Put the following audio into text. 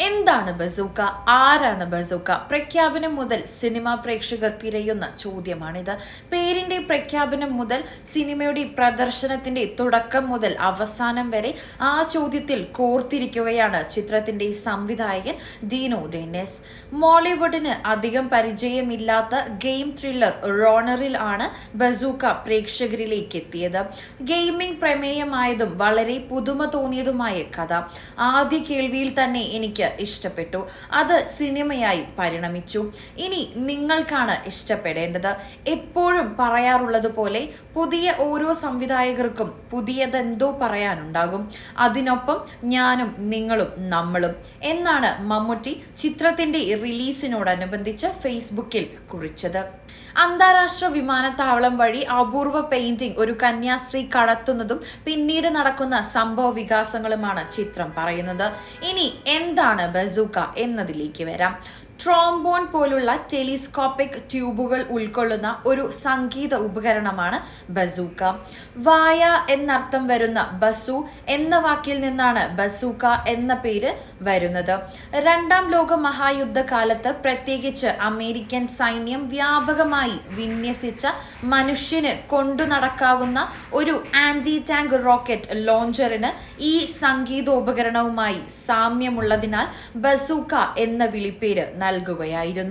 എന്താണ് ബസൂക്ക? ആരാണ് ബസൂക്ക? പ്രഖ്യാപനം മുതൽ സിനിമാ പ്രേക്ഷകർ തിരയുന്ന ചോദ്യമാണിത്. പേരിന്റെ പ്രഖ്യാപനം മുതൽ സിനിമയുടെ പ്രദർശനത്തിന്റെ തുടക്കം മുതൽ അവസാനം വരെ ആ ചോദ്യത്തിൽ കോർത്തിരിക്കുകയാണ് ചിത്രത്തിന്റെ സംവിധായകൻ ഡീനോ ഡെന്നിസ്. മോളിവുഡിന് അധികം പരിചയമില്ലാത്ത ഗെയിം ത്രില്ലർ റോണറിൽ ആണ് ബസൂക്ക പ്രേക്ഷകരിലേക്ക് എത്തിയത്. ഗെയിമിംഗ് പ്രമേയമായതും വളരെ പുതുമ തോന്നിയതുമായ കഥ ആദ്യ കേൾവിയിൽ തന്നെ എനിക്ക് ഇഷ്ടപ്പെട്ടു. അത് സിനിമയായി പരിണമിച്ചു. ഇനി നിങ്ങൾക്കാണ് ഇഷ്ടപ്പെടേണ്ടത്. എപ്പോഴും പറയാറുള്ളത് പോലെ പുതിയ ഓരോ സംവിധായകർക്കും പുതിയതെന്തോ പറയാനുണ്ടാകും. അതിനൊപ്പം ഞാനും നിങ്ങളും നമ്മളും എന്നാണ് മമ്മൂട്ടി ചിത്രത്തിന്റെ റിലീസിനോടനുബന്ധിച്ച് ഫേസ്ബുക്കിൽ കുറിച്ചത്. അന്താരാഷ്ട്ര വിമാനത്താവളം വഴി അപൂർവ പെയിന്റിംഗ് ഒരു കന്യാസ്ത്രീ കടത്തുന്നതും പിന്നീട് നടക്കുന്ന സംഭവ വികാസങ്ങളുമാണ് ചിത്രം പറയുന്നത്. ഇനി എന്താണ് ബസൂക്ക എന്നതിലേക്ക് വരാം. ട്രോംബോൺ പോലുള്ള ടെലിസ്കോപ്പിക് ട്യൂബുകൾ ഉൾക്കൊള്ളുന്ന ഒരു സംഗീത ഉപകരണമാണ് ബസൂക്ക. വായ എന്നർത്ഥം വരുന്ന ബസു എന്ന വാക്കിൽ നിന്നാണ് ബസൂക്ക എന്ന പേര് വരുന്നത്. രണ്ടാം ലോക മഹായുദ്ധ കാലത്ത് പ്രത്യേകിച്ച് അമേരിക്കൻ സൈന്യം വ്യാപകമായി വിന്യസിച്ച മനുഷ്യന് കൊണ്ടു നടക്കാവുന്ന ഒരു ആന്റി ടാങ്ക് റോക്കറ്റ് ലോഞ്ചറിന് ഈ സംഗീതോപകരണവുമായി സാമ്യമുള്ളതിനാൽ ബസൂക്ക എന്ന വിളിപ്പേര് നൽകുകയായിരുന്നു.